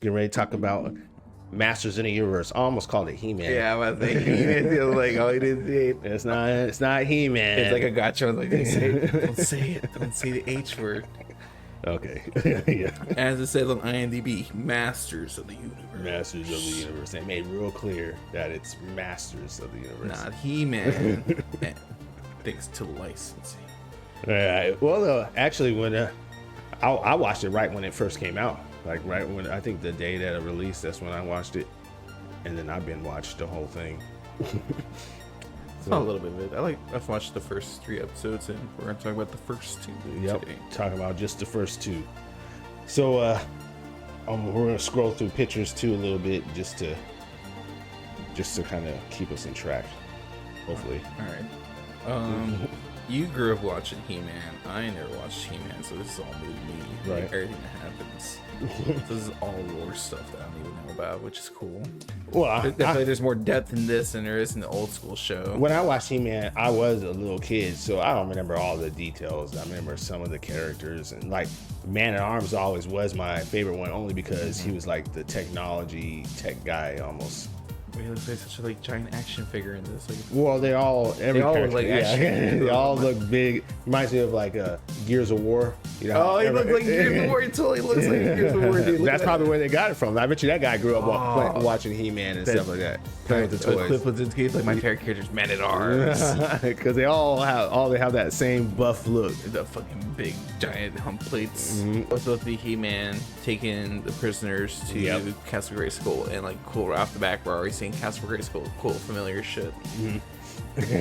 getting ready to talk about Masters in the Universe. I almost called it He-Man. Yeah, I was thinking, like, oh, he didn't say it. It's not He-Man. It's like a gotcha. I was like, don't say it. Don't say the H word. Okay. Yeah. As it says on IMDb, Masters of the Universe. Masters of the Universe. They made real clear that it's Masters of the Universe. Not He-Man. Thanks to the licensing. All right. Well, actually, when I watched it right when it first came out, like right when I think the day that it released, that's when I watched it, and then I've been watched the whole thing. It's not a little bit of it. I've watched the first 3 episodes, and we're gonna talk about the first 2 today. Talking about just the first 2. So we're gonna scroll through pictures too a little bit, just to kind of keep us in track. Hopefully. All right. You grew up watching He-Man. I never watched He-Man, so this is all new to me. Right. Like, everything that happens. This is all lore stuff that I don't even know about, which is cool. Well, There's more depth in this than there is in the old school show. when I watched He-Man, I was a little kid, so I don't remember all the details. I remember some of the characters, and like Man-at-Arms always was my favorite one, only because he was like the technology tech guy almost. He looks like such a giant action figure in this. Well, they all look like action. they all look big. Reminds me of like Gears of War. You know, He looks like Gears of War. He totally looks like Gears of War. Dude. That's probably where they got it from. I bet you that guy grew up watching He-Man and stuff like that, playing with the toys. Cliff Bleszinski, like my favorite character's Man-at-Arms. Because they have that same buff look. The fucking big giant hump plates. Mm-hmm. Both of the He-Man taking the prisoners to Castle Grayskull, and like cool right off the back, we're already seeing Castle Grayskull, cool familiar shit.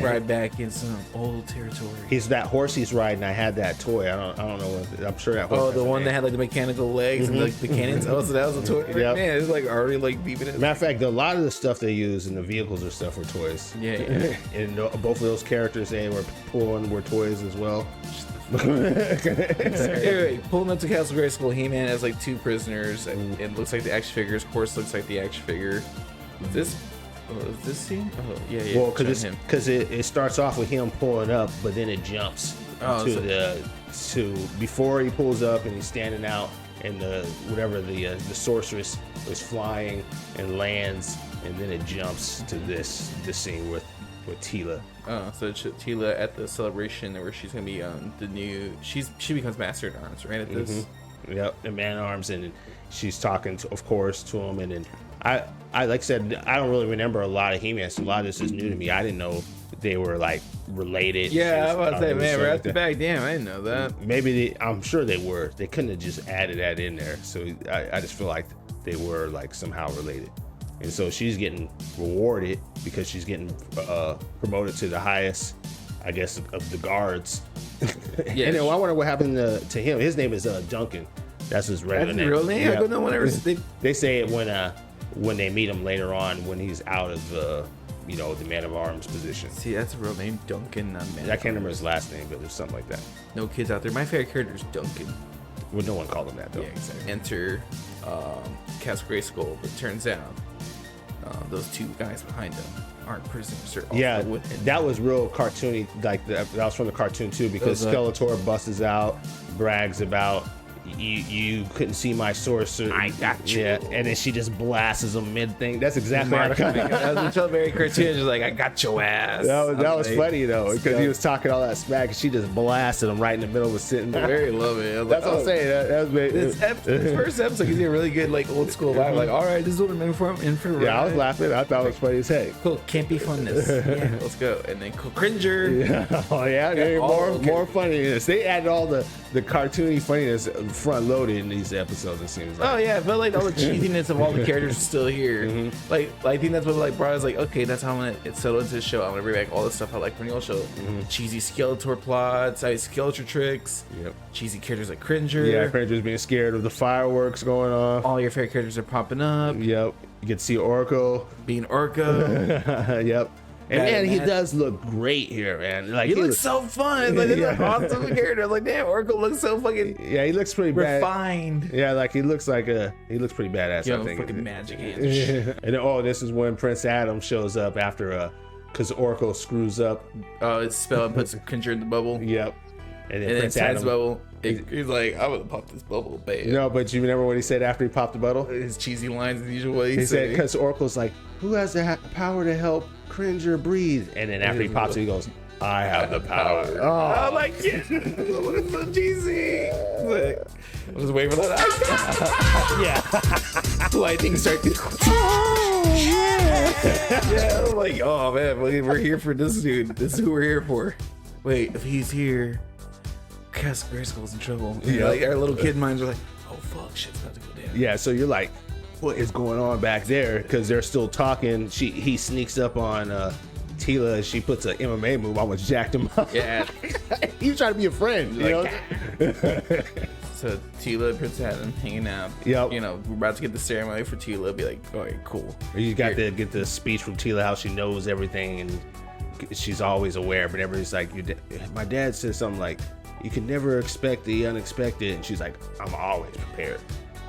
Right back in some old territory. He's that horse he's riding. I had that toy. I don't know. I'm sure that horse. Oh, the one that had like the mechanical legs and like the cannons. Oh, so that was a toy. Yep. Man, it's like already like beeping it. Matter of fact, a lot of the stuff they use in the vehicles or stuff were toys. Yeah. And both of those characters they were pulling were toys as well. Anyway, pulling up to Castle Grayskull, He-Man has like 2 prisoners, and it looks like the action figures. Horse looks like the action figure. Is this scene? Oh, yeah. Well, because it starts off with him pulling up, but then it jumps to before he pulls up and he's standing out, and the sorceress is flying and lands, and then it jumps to this scene with Teela. So Teela at the celebration where she's gonna be the new. She becomes Master at Arms, right? At this. Yep, the Man-at-Arms, and she's talking of course to him, and then I like I said, I don't really remember a lot of He-Man, so a lot of this is new to me. I didn't know they were like related. Yeah, I was about to say, man, right off the back, damn, I didn't know that. Maybe I'm sure they were. They couldn't have just added that in there. So I just feel like they were like somehow related. And so she's getting rewarded because she's getting promoted to the highest, I guess, of the guards. Yeah. And then I wonder what happened to him. His name is Duncan. That's his regular name. Real name? Yeah. I don't know whenever they say it when they meet him later on when he's out of the Man-at-Arms position. See, that's a real name, Duncan. Not Man. I can't remember his last name, but there's something like that. No kids out there. My favorite character is Duncan. Well, no one called him that though. Yeah, exactly. Enter Castle Grayskull, but turns out those 2 guys behind him aren't prisoners. They're also with him. That was real cartoony. Like that was from the cartoon too, because Skeletor busts out, brags about you couldn't see my sorcerer. I got you. Yeah, and then she just blasts him mid thing. That's exactly how that was very cartoon. Just like, I got your ass. That was funny though, because he was talking all that smack, and she just blasted him right in the middle of sitting there. Very love it. That's what I'm saying. That was this first episode gives you a really good like old school vibe. Like, all right, this is what I'm in for. Yeah, I was laughing. I thought it was funny as heck. Cool, campy funness. Yeah, let's go. And then cool cringer. Yeah. Oh yeah, more funniness. They added all the cartoony funniness front loaded in these episodes. It seems like. Oh yeah, I felt like all the cheesiness of all the characters is still here. Like I think that's what like brought us like, okay, that's how I'm gonna settle into the show. I'm gonna bring back all the stuff I like from the old show. Cheesy Skeletor plots, Skeletor tricks. Yep. Cheesy characters like Cringer. Yeah, Cringer's being scared of the fireworks going off. All your favorite characters are popping up. Yep. You get to see Orko being Orko. Yep. And man, he does look great here, man. Like he looks so fun. It's like this is an awesome character. I was like, damn, Orko looks so fucking he looks pretty refined. Yeah, like he looks pretty badass. Yo, I think. Fucking magic hands. And then, this is when Prince Adam shows up after because Orko screws up. Oh, it's spell and puts Cringer in the bubble. Yep. And then And then Prince Time's Adam. bubble. He's like, I would pop this bubble, babe. No, but you remember what he said after he popped the bottle? His cheesy lines as usual. He said, because Oracle's like, who has the power to help Cringer breathe? And then after he pops it, he goes, I have the power. Oh, I'm like, yeah, it's so cheesy. Like, I was waiting for that. yeah. Lightning starts. Yeah, I'm like, oh man, we're here for this dude. This is who we're here for. Wait, if he's here, Castle Grayskull's in trouble. Yeah. Like our little kid minds are like, oh fuck, shit's about to go down. Yeah, so you're like, what is going on back there? Because they're still talking. He sneaks up on Tila. She puts an MMA move. I almost jacked him up. Yeah. He was trying to be a friend. You know? So Tila and Prince Adam hanging out. Yep. You know, we're about to get the ceremony for Tila. Be like, all right, cool. You got to get the speech from Tila, how she knows everything and she's always aware. But everybody's like, my dad said something like, you can never expect the unexpected. And she's like, I'm always prepared.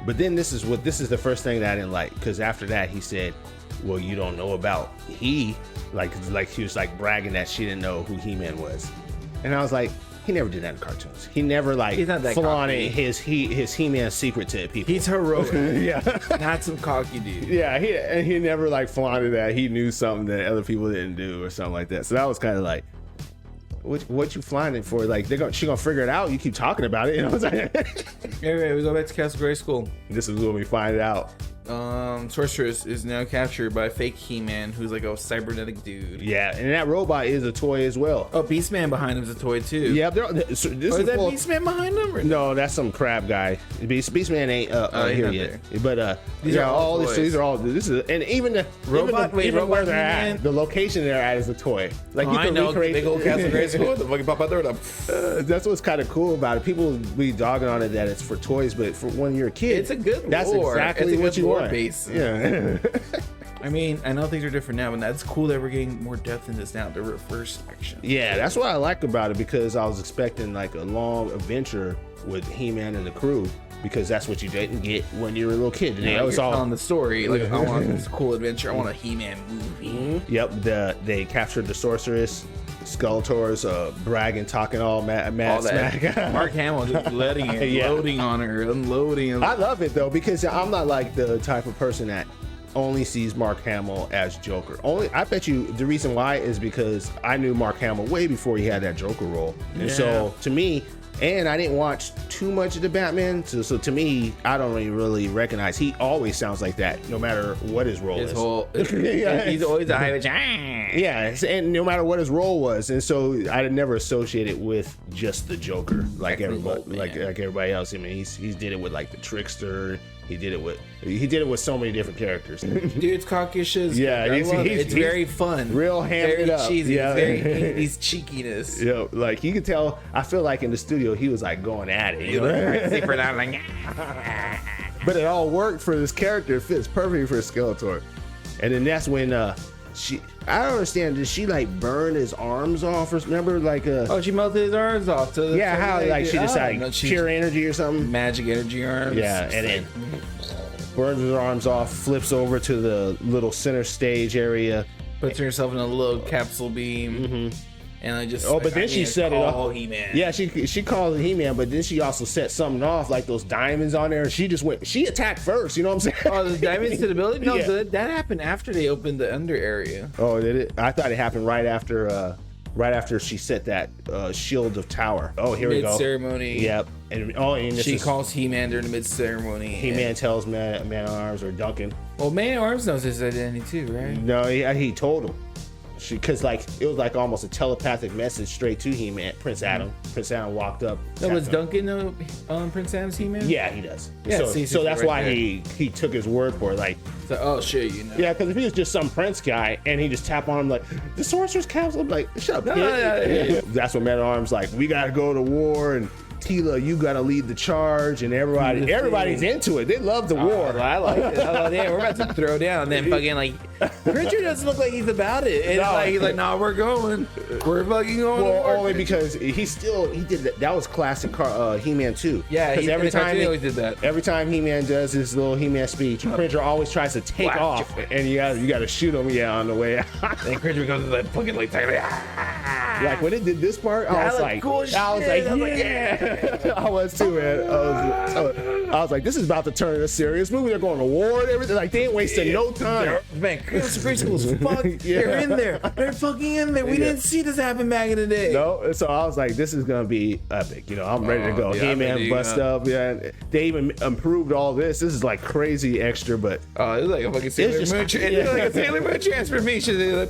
But then this is the first thing that I didn't like, because after that he said, well, you don't know about he like he was like bragging that she didn't know who He-Man was. And I was like, he never did that in cartoons. He never like He's not that flaunted cocky. his He-Man secret to people. He's heroic. yeah. Not some cocky dude. Yeah, he never like flaunted that he knew something that other people didn't do or something like that. So that was kind of like, what you flaunting for? Like she gonna figure it out. You keep talking about it. You know what I'm saying? Anyway, we go back to Castle Grayskull. This is when we find out. Sorceress is now captured by fake He-Man, who's like a cybernetic dude. Yeah, and that robot is a toy as well. Oh, Beastman behind him is a toy too. Yeah, this Is that Beastman behind him? Or No, that's some crab guy. Beastman ain't he's here not yet. there. But These are all toys. these are all. This is and even the Robot- wait, even Robot where they're He-Man? at, the location they're at is a toy. Like Oh, you I can know. recreate. Big old Castle Grayskull. The fucking pop out there with a... That's what's kind of cool about it. People be dogging on it that it's for toys, but for when you're a kid, It's a good That's lore. exactly It's a what good you lore want. base. Yeah. I mean, I know things are different now, but that's cool that we're getting more depth in this now. The reverse action. Yeah, that's what I like about it, because I was expecting like a long adventure with He-Man and the crew, because that's what you didn't get when you were a little kid. And You're it's all telling the story. Like, I want this cool adventure. I want a He-Man movie. Yep, they captured the sorceress. Skeletor's bragging, talking all mad All that. smack. Mark Hamill just letting it, Yeah. loading on her, unloading. I love it though, because I'm not like the type of person that only sees Mark Hamill as Joker. I bet you the reason why is because I knew Mark Hamill way before he had that Joker role. And so to me, and I didn't watch too much of the Batman, so to me, I don't really recognize. He always sounds like that, no matter what his role His is. whole, Yeah. he's always a high. Yeah, and no matter what his role was, and so I never associated with just the Joker like everybody, old man. like everybody else. I mean, he's did it with like the Trickster. He did it with so many different characters. Dude's cocky as shit. Yeah, I love it. he's It's very fun. real hammed very up. cheesy. Yeah. It's very he's cheekiness. You know, like you could tell. I feel like in the studio he was like going at it. You know? Super loud, like, But it all worked for this character. It fits perfectly for Skeletor. And then that's when I don't understand. Did she like burn his arms off? Or remember, like oh, she melted his arms off. To the yeah, how like she just like no, pure energy or something. magic energy arms. Yeah, and then burns his arms off, flips over to the little center stage area. puts herself in a little capsule beam, and I just But then she set it off. He-Man. Yeah, she called it He-Man, but then she also set something off, like those diamonds on there. She just went. She attacked first. You know what I'm saying? Oh, the diamonds to the building? No, Yeah. that happened after they opened the under area. Oh, did it? I thought it happened right after. Right after she set that shield of tower. Oh, here we go. Mid-ceremony. Yep. And this She is- calls He-Man during the mid-ceremony. He-Man tells Man-at-Arms or Duncan. Well, Man-at-Arms knows his identity too, right? No, he told him. Because like it was like almost a telepathic message straight to He-Man. Prince Adam. Prince Adam walked up. No, was tapped him. Duncan Prince Adam's He-Man? Yeah, he does. Yeah, so, see, so that's right why there. he took his word for it. Like, So, oh shit, you know. yeah, because if he was just some Prince guy and he just tap on him like the Sorcerer's Council, I'm like, shut up, No, kid. yeah. That's when Man-at-Arms like, we gotta go to war, and Tila, you gotta lead the charge, and everybody's into it. They love the war. I like it. I like, yeah, we're about to throw down. And then fucking like, Richard doesn't look like he's about it. And No. he's like, nah, we're going. We're fucking going. Well, to war. only because he did that. That was classic He-Man too. Yeah, because every time he always did that. Every time He-Man does his little He-Man speech, Cringer always tries to take Whack. off, and you got to shoot him on the way out. And Cringer goes to that fucking like, Like when it did this part, I was like, cool yeah. I was too, man. I was like, this is about to turn into a serious movie. They're going to war and everything. Like they ain't wasting no time. Man, conspiracy was fuck. They're in there. They're fucking in there. We didn't see this happen back in the day. No, so I was like, this is gonna be epic. You know, I'm ready to go. He-Man bust up. Yeah, they even improved all this. This is like crazy extra, but it was like a fucking Sailor Moon transformation.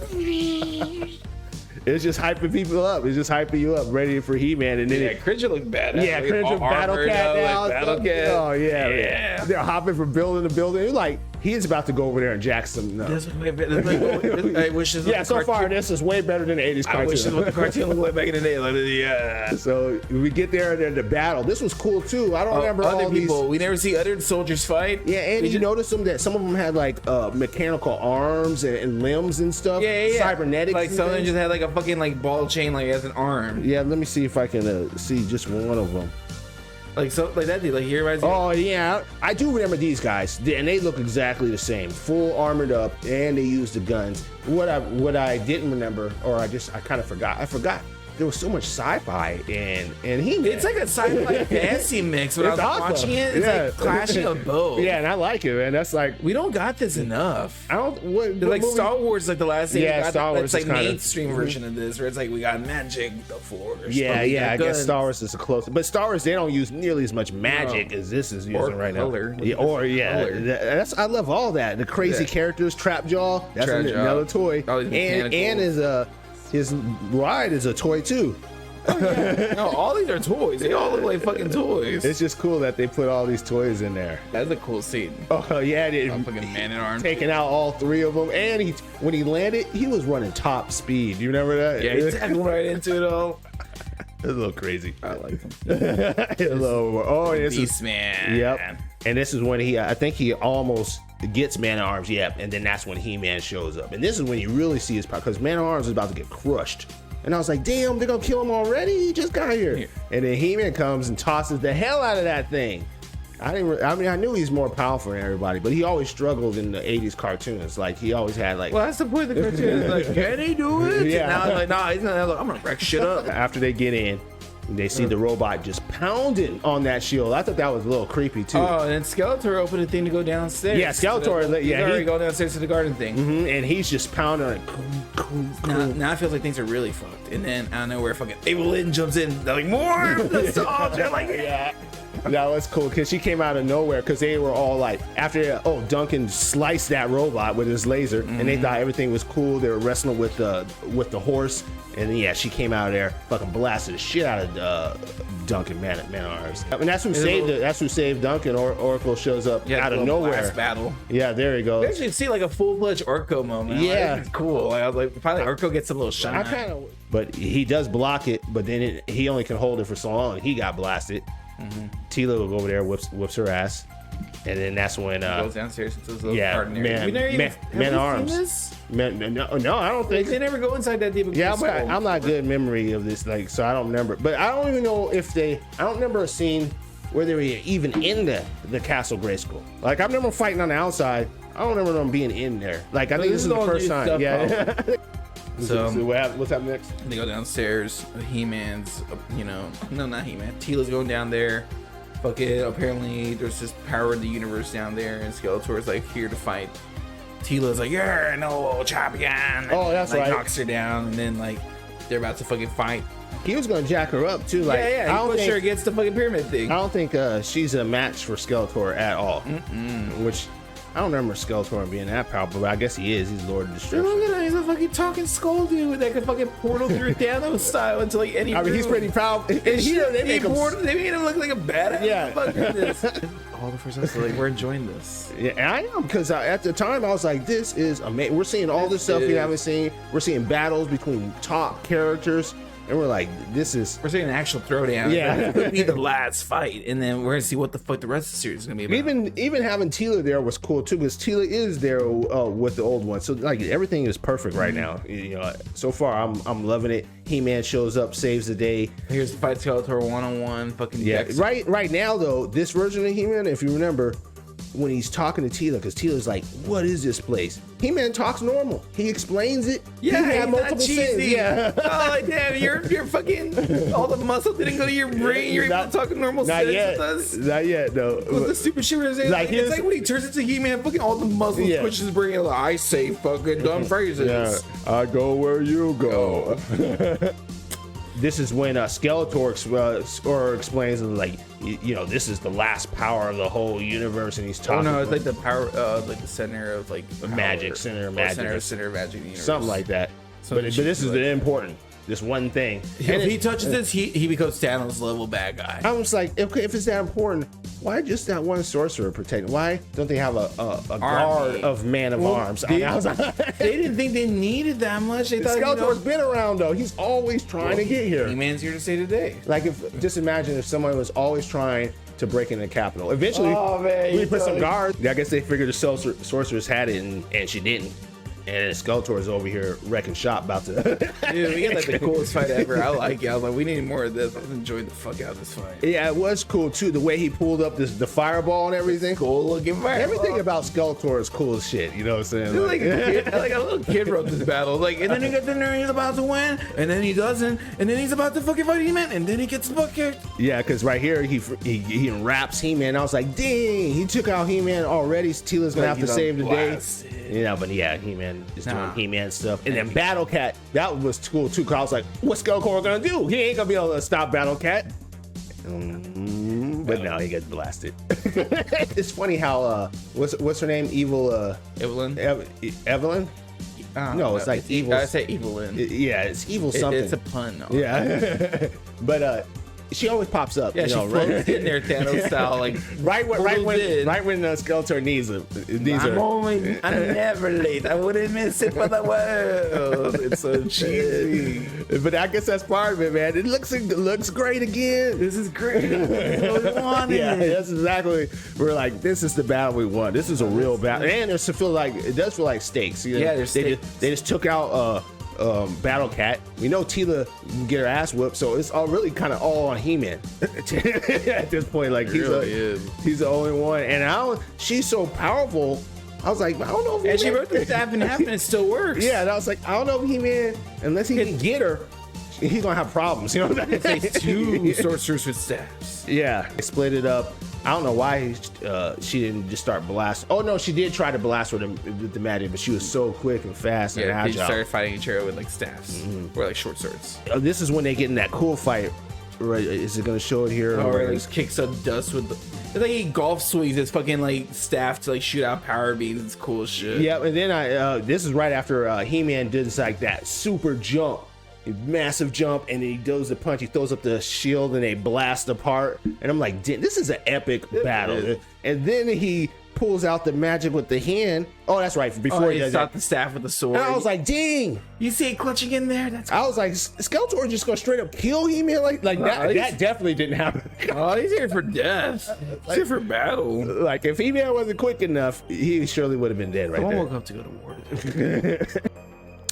It's just hyping people up. It's just hyping you up, ready for He-Man. And then Cringer looked badass. Yeah, Cringer Battle Cat now. Battle Cat. Oh yeah. They're hopping from building to building. It's like he's about to go over there and jack some. I wish this was so far this is way better than the 80s cartoon. I wish this was the cartoon looked like back in the day. Like, yeah. So we get there and then the battle. This was cool too. I don't remember other all people. these. We never see other soldiers fight. Yeah, and you notice them that some of them had like mechanical arms and limbs and stuff. Yeah. Cybernetics. Like some of them just had like a fucking like ball chain like as an arm. Yeah, let me see if I can see just one of them. Like that dude, like he reminds me. Oh yeah, I do remember these guys, and they look exactly the same, full armored up, and they use the guns. What I didn't remember, or I kind of forgot. I forgot there was so much sci-fi and he. It's like a sci-fi fantasy mix. When I was watching it, it's like clashing of both. Yeah, and I like it, man. That's like we don't got this enough. I don't. What like movie? Star Wars, like the last thing. Yeah, Star Wars. It's like mainstream version of this, where it's like we got magic, the Force. Yeah. I guess Star Wars is a close, but Star Wars they don't use nearly as much magic as this is using right now. That's I love all that. The crazy characters, Trap Jaw. That's another toy. Oh, and his ride is a toy too. Oh, yeah. No, all these are toys. They all look like fucking toys. It's just cool that they put all these toys in there. That's a cool scene. Oh yeah, fucking Man-at-Arms taking out all three of them, and when he landed, he was running top speed. You remember that? Yeah, he tackled right into it all. It's a little crazy. I like him. Beast Man. Yep. And this is when I think he almost gets Man-at-Arms. Yep. And then that's when He-Man shows up. And this is when you really see his power, because Man-at-Arms is about to get crushed. And I was like, damn, they're gonna kill him already? He just got here. Yeah. And then He-Man comes and tosses the hell out of that thing. I knew he's more powerful than everybody, but he always struggled in the 80s cartoons. Like, he always had like... Well, that's the point of the cartoon. Like, can he do it? Yeah. Now I'm like, nah, he's not. I'm gonna wreck shit up. After they get in, they see the robot just pounding on that shield. I thought that was a little creepy, too. Oh, and then Skeletor opened a thing to go downstairs. Yeah, Skeletor... He's already going downstairs to the garden thing. Mm-hmm, and he's just pounding on it. Now I feel like things are really fucked. And then, I don't know where fucking Abel Lynn jumps in. They're like, more nostalgia. Like, yeah. That was cool because she came out of nowhere because they were all like, after Duncan sliced that robot with his laser, and they thought everything was cool. They were wrestling with the horse, and yeah, she came out of there, fucking blasted the shit out of Duncan Man-at-Arms. And that's who saved it. That's who saved Duncan. Oracle shows up out of nowhere. Last battle. Yeah, there he goes. We actually see like a full-fledged Orko moment. Yeah, it's cool. Like, I was like, finally Orko gets a little shine. But he does block it, but then he only can hold it for so long. He got blasted. Tila will go over there, whips her ass, and then that's when goes downstairs into his little garden area. Man-at-Arms. No, I don't think they never go inside that deep. Yeah, but I'm not good memory of this, like, so I don't remember. But I don't even know if I don't remember a scene where they were even in the Castle Grayskull. Like, I remember fighting on the outside. I don't remember them being in there. Like, I think this is the first time. Yeah. So what's happening next? They go downstairs. He-Man's, no, not He-Man. Tila's going down there. Apparently there's this power of the universe down there, and Skeletor's like here to fight. Tila's like, yeah, no champion. Oh, that's right. Knocks her down, and then like they're about to fucking fight. He was gonna jack her up too. Like, yeah. He pushed her against the fucking pyramid thing. I don't think she's a match for Skeletor at all. Which. I don't remember Skeletor being that powerful, but I guess he is. He's Lord of Destruction. Look at him. He's a fucking talking skull dude that can fucking portal through Thanos style into like any room. He's pretty powerful. And they made him look like a badass. Yeah. All the first time, like, we're enjoying this. Yeah, I am, because at the time I was like, this is amazing. We're seeing all this stuff we haven't seen. We're seeing battles between top characters. And we're like, we're seeing an actual throwdown. Yeah. It's gonna be the last fight, and then we're gonna see what the fuck the rest of the series is gonna be about. Even having Tila there was cool too, because Tila is there with the old one. So like everything is perfect right now. So far I'm loving it. He-Man shows up, saves the day. Here's the fight Skeletor 1-on-1. Fucking yeah. Right now though, this version of He-Man, if you remember, when he's talking to Tila, because Tila's like, "What is this place?" He-Man talks normal. He explains it. Yeah, he had he's not cheesy. scenes. Yeah. Oh, like, damn, you're fucking. All the muscle didn't go to your brain. You're able to talk normal Not sense yet. with us. Not yet, though. What's the stupid shit where Like, it's like when he turns into He-Man, fucking all the muscles push his brain. Like, I say fucking dumb phrases. Yeah, I go where you go. This is when Skeletor explains like, you know, this is the last power of the whole universe, and he's talking. Oh no, it's like the power, like the center of like magic, center of magic, center of magic universe. something like that. But this is the important, this one thing. If he touches this, he becomes Thanos level bad guy. I was like, okay, if it's that important, why just that one sorcerer protect? Why don't they have a guard of man of arms? They didn't think they needed that much. They thought Skeletor's been around though. He's always trying to get here. He-Man's here to save the day. Like, just imagine if someone was always trying to break into the Capitol. Eventually, we put some guards. I guess they figured the sorceress had it, and she didn't. And Skeletor's over here wrecking shop, about to. Dude, we got like the coolest fight ever. I like it. I was like, we need more of this. I enjoyed the fuck out of this fight. Yeah, it was cool too. The way he pulled up the fireball and everything. Cool looking fireball. Everything about Skeletor is cool as shit. You know what I'm saying? Like a little kid wrote this battle. Like, and then he gets in there and he's about to win, and then he doesn't, and then he's about to fucking fight He-Man, and then he gets the butt kicked. Yeah, because right here he wraps He-Man. I was like, dang, he took out He-Man already. Tila's gonna have to save the day. Yeah, but yeah, He-Man is doing He-Man stuff. And then Battle Cat, that was cool too, because I was like, what's Skeletor gonna do? He ain't gonna be able to stop Battle Cat. But no, he gets blasted. It's funny how what's her name? Evil Evelyn. Evelyn? No, it's like evil. I say Evelyn. Yeah, it's evil something. It's a pun. Yeah. But she always pops up. Yeah, she floats in there Thanos style, like right when Skeletor needs her. I'm never late. I wouldn't miss it for the world. It's so cheesy. But I guess that's part of it, man. It looks great again. This is great. This is what we wanted. Yeah, that's exactly. We're like, this is the battle we want. This is a real battle, and it does feel like stakes. You know? Yeah, they just took out Battle Cat. We know Tila can get her ass whooped, so it's all really kind of all on He-Man at this point. Like, he's the only one, and she's so powerful. I was like, I don't know if and she wrote the staff in half and it still works. Yeah, and I was like, I don't know if He-Man, unless he can get her, he's gonna have problems. You know what I'm saying? It takes two sorcerers with staffs. Yeah, they split it up. I don't know why she didn't just start blasting. Oh no, she did try to blast with the magic, but she was so quick and fast and agile. They started fighting each other with like staffs or like short swords. This is when they get in that cool fight. Right? Is it gonna show it here? Or like kicks up dust with the. It's like he golf swings his fucking like staff to like shoot out power beams. It's cool shit. Yeah, and then this is right after He-Man does like that super jump. Massive jump, and he does the punch. He throws up the shield, and they blast apart. And I'm like, this is an epic battle. And then he pulls out the magic with the hand. Oh, that's right. Before he does the staff with the sword. And I was like, dang! You see it clutching in there? I was like, Skeletor just gonna straight up kill He-Man like that? That definitely didn't happen. Oh, he's here for death. He's here for battle. Like, if He-Man wasn't quick enough, he surely would have been dead right there. Someone woke up to go to war today.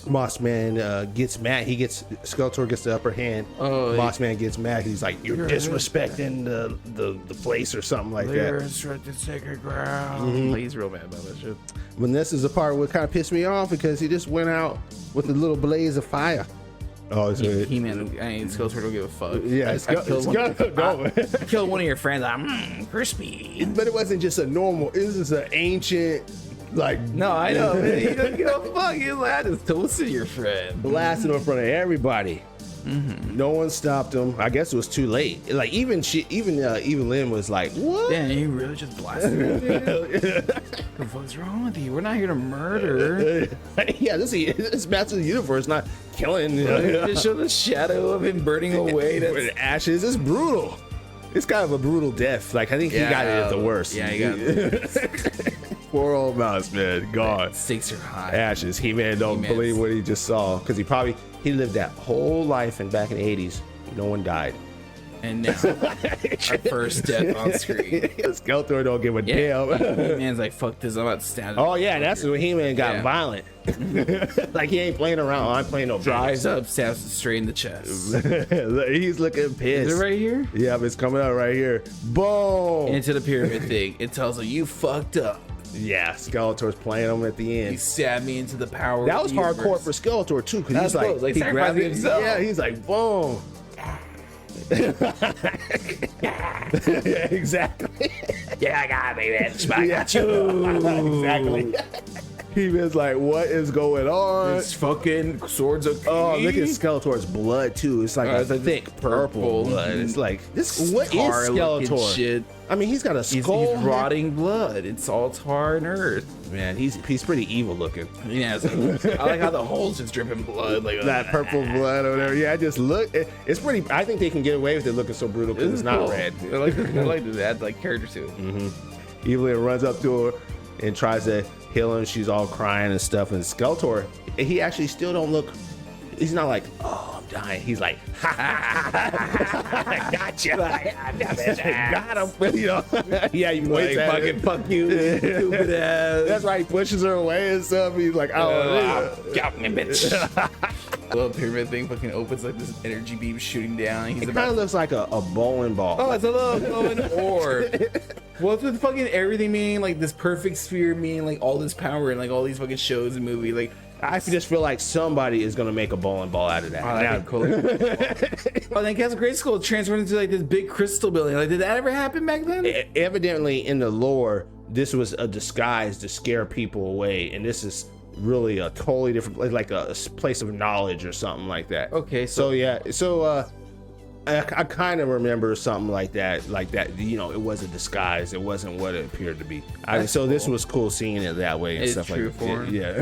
Moss Man gets mad. Skeletor gets the upper hand. Oh, Moss Man gets mad. He's like, "You're disrespecting the place," or something like that. Disrespecting sacred ground. He's real mad about that shit. When this is the part where it kind of pissed me off because he just went out with a little blaze of fire. Oh, it's He-Man. Skeletor don't give a fuck. Yeah, Kill one of your friends. Crispy. But it wasn't just a normal. This is an ancient. Like, no, I know. He doesn't give a fuck. He's like, I just toasted your friend. Blasted him in front of everybody. No one stopped him. I guess it was too late. Like, even Lynn was like, "What? Damn, you really just blasted me? What the fuck's wrong with you? We're not here to murder." Yeah, this Masters of the Universe, not killing. Just show the shadow of him burning away. With ashes. It's brutal. It's kind of a brutal death. Like, I think he got it at the worst. Yeah, he got it. Poor old mouse, man. Gone. Stakes are high. Ashes. He-Man don't believe what he just saw. Because he lived that whole life, and back in the 80s, no one died. And now, our first death on screen. Skeletor don't give a damn. He-Man's like, fuck this, I'm about to stand Oh yeah, that's when He-Man got violent. Like he ain't playing around. I'm playing no Drives up, stabs it straight in the chest. He's looking pissed. Is it right here? Yeah, it's coming out right here. Boom! Into the pyramid thing. It tells him, you fucked up. Yeah, Skeletor's playing him at the You end. stabbed me into the power That of was the hardcore universe. for Skeletor too, because That's he's cool. Like he grabbed sacrificing it. himself. Yeah, he's like boom. Yeah, exactly. Yeah, I got me, bitch. I Yeah. got you. Exactly. He was like, what is going on? It's fucking swords of Oh, look at Skeletor's blood too. It's like a it's like thick this purple purple blood. It's like this. What is tar-looking Skeletor? shit. I mean, he's got a He's skull. rotting blood. It's all tar and earth. Man, he's pretty evil looking. Yeah, so I like how the holes just dripping blood. Like That purple blood or whatever. Yeah, just look. It's pretty. I think they can get away with it looking so brutal because it's not cool. red. I like that they add like character to it. Evelyn runs up to her and tries to heal him. She's all crying and stuff. And Skeletor, he actually still don't look. He's not like, oh, I'm dying. He's like, ha ha ha, gotcha. Got him. You know? Yeah, you Like, wait, fucking fuck you, stupid ass. That's right. He pushes her away and stuff. He's like, oh, got me, bitch. The little pyramid thing fucking opens like this energy beam shooting down. He's it about kind of looks like a bowling ball. Oh, it's a little glowing orb. What's with fucking everything meaning like this perfect sphere meaning like all this power and like all these fucking shows and movies? Like, I just feel like somebody is gonna make a bowling ball out of that. that'd be cool. Oh, then Castle Grayskull transformed into like this big crystal building. Like, did that ever happen back then? Evidently, in the lore, this was a disguise to scare people away, and this is really a totally different, like a place of knowledge or something like that. Okay, So yeah, I kind of remember something like that. You know, it was a disguise. It wasn't what it appeared to be. So this was cool seeing it that way and It's stuff true like that. form. Yeah.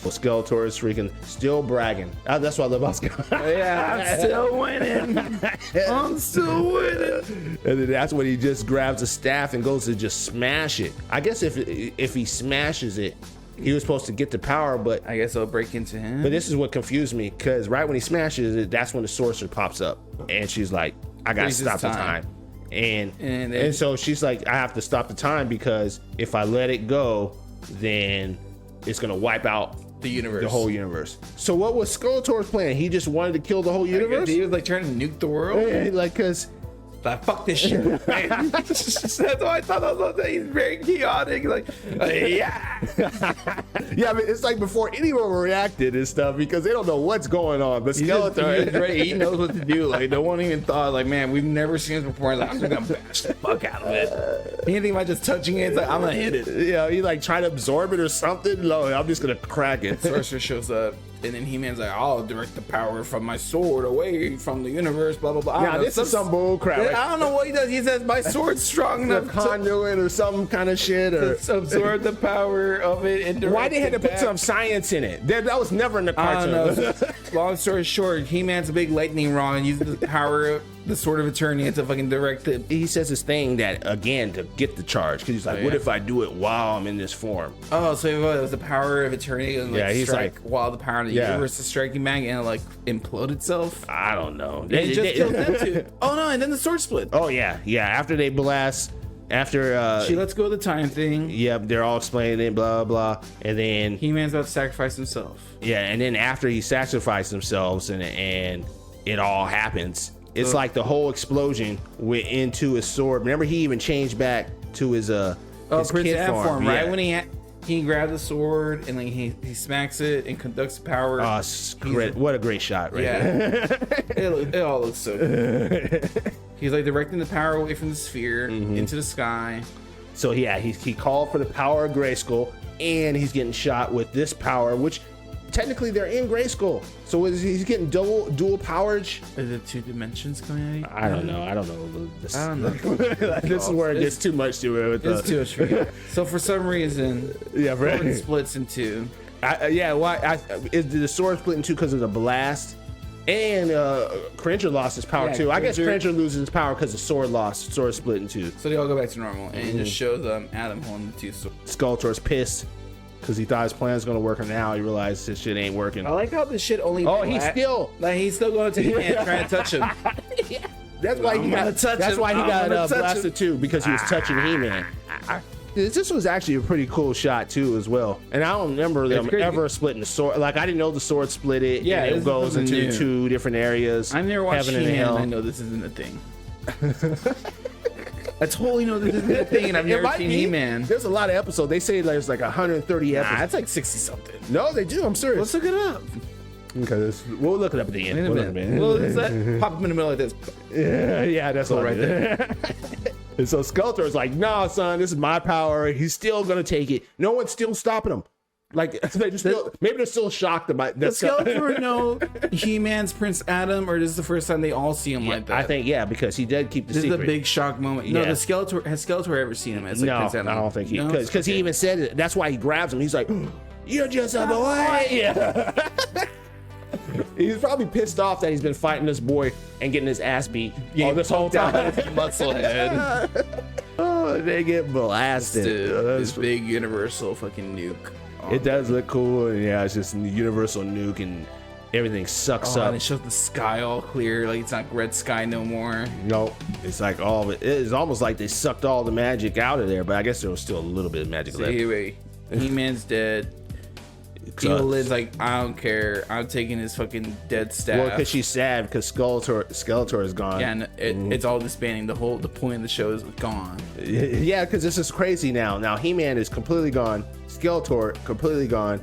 Well, Skeletor is freaking still bragging. That's what I love about Skeletor. Yeah, I'm still winning. I'm still winning. And then that's when he just grabs a staff and goes to just smash it. I guess if he smashes it, he was supposed to get the power, but I guess I'll break into him. this is what confused me, because right when he smashes it, that's when the sorcerer pops up, and she's like, "I gotta Freezes stop the time. time," and then- so she's like, "I have to stop the time because if I let it go, then it's gonna wipe out the universe. the whole universe." So what was Skeletor's plan? He just wanted to kill the whole universe. He was like trying to nuke the world. Yeah, like, cause Like, fuck this shit. That's what I thought. He's very chaotic. Like, yeah. yeah, I mean, it's like before anyone reacted and stuff because they don't know what's going on. But He's ready. He knows what to do. Like, no one even thought, like, man, we've never seen this before. Like, I'm just gonna bash the fuck out of it. He didn't think about just touching it. It's like, I'm gonna hit it. Yeah, he like trying to absorb it or something. No, I'm just gonna crack it. Sorcerer shows up, and then He-Man's like, I'll direct the power from my sword away from the universe, blah, blah, blah. Yeah, this is some bull crap. I don't know what he does. He says, my sword's strong The enough conduit or some kind of shit. Or to absorb the power of it and direct why they had to it put back. some science in it? That was never in the I don't cartoon. know. Long story short, He-Man's a big lightning rod and uses the power of the Sword of Eternity to fucking direct it. He says this thing that again to get the charge because he's like, Oh, what yeah. if I do it while I'm in this form? Oh, so it was the power of Eternity and like Yeah, he's strike like- while the power of the Yeah. universe is striking back and it like implode itself. I don't know. It just killed them too. Oh no, and then the sword split. Oh yeah. After they blast, after She lets go of the time thing. yep, they're all explaining it, blah blah, and then He-Man's about to sacrifice himself. yeah, and then after he sacrificed themselves and it all happens. It's like the whole explosion went into his sword. Remember, he even changed back to his Oh, his Prince kid Ant form, Yeah. right? When he grabbed the sword and like he smacks it and conducts power. What a great shot, right? Yeah, it all looks so good. He's like directing the power away from the sphere into the sky. So yeah, he called for the power of Grayskull, and he's getting shot with this power, which technically they're in Grayskull. So he's getting dual powerage. Is it 2 dimensions coming at you? I don't know. I don't know. This, I don't know. this is where it gets too much to it. With It's too much for you. So for some reason, yeah, it right. splits in 2. Why? Is the sword split in two because of the blast? And Cringer lost his power Yeah, too. I guess Cringer- Cringer loses his power because the sword split in two. So they all go back to normal, and it just shows Adam holding the 2 swords. Skeletor's pissed because he thought his plan was gonna work, and now he realized his shit ain't working. I like how this shit only. Oh, he's still. like he's still going to the hand trying to touch him. That's why he got. That's why he got blasted too, because he was touching He-Man. This was actually a pretty cool shot too, as well. And I don't remember them ever splitting the sword. Like I didn't know the sword split it. Yeah, and it goes into two different areas. I never watched Heaven and He-Man. Hell. I know this isn't a thing. I totally know this isn't a thing, and I've never seen He-Man. There's a lot of episodes. They say there's like 130 episodes. Nah, it's like 60 something. No, they do. I'm serious. Let's look it up. Okay, we'll look it up at the end. In a minute. Well, is that pop up in the middle like this? Yeah, that's all right there. And so Skeletor is like, nah, son, this is my power. He's still gonna take it. No one's still stopping him. Like they just maybe they're still shocked about that. Does Skeletor know He-Man's Prince Adam, or this is the first time they all see him like that? I think because he did keep the this secret. is a big shock moment. No, has Skeletor ever seen him as like Prince Adam? I don't think he because he even said it. That's why he grabs him. He's like, you're just a boy. Yeah. He's probably pissed off that he's been fighting this boy and getting his ass beat this whole time. Musclehead. Oh, they get blasted. This big universal fucking nuke. It does look cool, and yeah, it's just a universal nuke, and everything sucks up. And it shows the sky all clear, like it's not red sky no more. No, it's like all of it. It's almost like they sucked all the magic out of there, but I guess there was still a little bit of magic left. Anyway, He-Man's dead. Teala''s like, I don't care. I'm taking his fucking dead staff. Well, because she's sad because Skeletor is gone. Yeah, and it's all disbanding. The point of the show is gone. Yeah, because this is crazy now. Now He-Man is completely gone. Skeletor completely gone.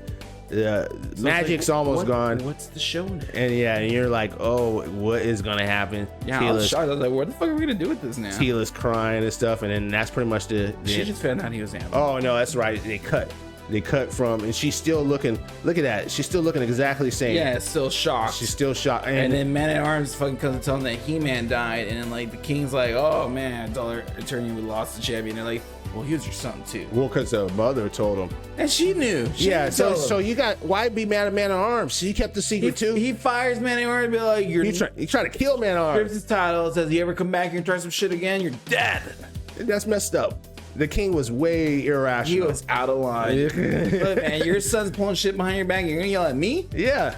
Magic's like, almost gone. What's the show now? And you're like, oh, what is gonna happen? Yeah, I was shocked. I was like, what the fuck are we gonna do with this now? Teala''s crying and stuff, and then that's pretty much the she just found out he was animal. Oh no, that's right. They cut from, and she's still looking. Look at that. She's still looking exactly the same. Yeah, still shocked. She's still shocked. And then Man-at-Arms fucking comes and tells him that He-Man died, and then like the King's like, oh man, Dollar Attorney, we lost the champion. They're like, well, he was your son too. Well, because the mother told him, and she knew. So you got why be mad at Man-at-Arms? She kept the secret too. He fires Man-at-Arms and be like, you trying to kill Man-at-Arms. Rips his title, says, you ever come back here and try some shit again, you're dead. That's messed up. The King was way irrational. He was out of line. Look, man, your son's pulling shit behind your back. You're gonna yell at me? Yeah.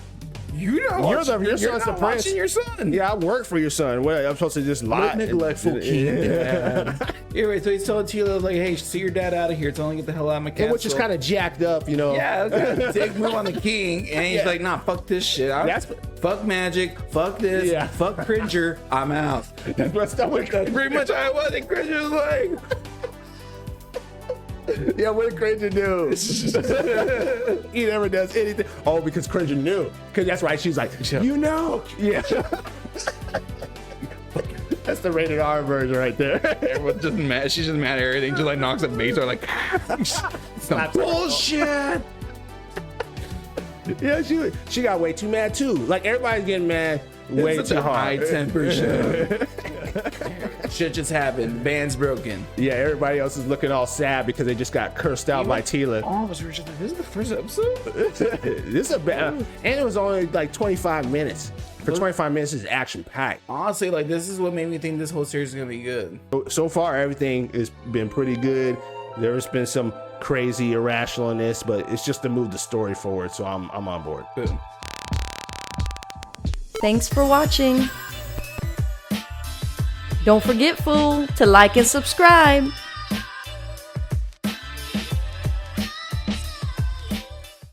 Your son's the prince. Your son. Yeah, I work for your son. What, I'm supposed to just lie? What neglectful king, dad. Anyway, so he's telling Teala, like, hey, see your dad out of here. Tell him to get the hell out of my castle. Which is kind of jacked up, you know. Yeah, kind of dick move on the king. And he's like, nah, fuck this shit. Fuck magic. Fuck this. Yeah. Fuck Cringer. I'm out. That's messed up with that. Pretty much I was. And Cringer was like... Yeah, what did Cringer do? He never does anything. Oh, because Cringer knew. Because that's right. She's like, you know. Yeah. That's the rated R version right there. Everyone's just mad. She's just mad at everything. Just like knocks at base or like, some bullshit. Yeah, she got way too mad too. Like everybody's getting mad way too hard. High temperature. Shit just happened. Band's broken. Yeah, everybody else is looking all sad because they just got cursed out by Teala. All of us were just like, this is the first episode? This is a bad, and it was only like 25 minutes. For 25 minutes, it's action packed. Honestly, like this is what made me think this whole series is gonna be good. So far, everything has been pretty good. There's been some crazy irrationalness, but it's just to move the story forward. So I'm on board. Boom. Thanks for watching. Don't forget, fool, to like and subscribe.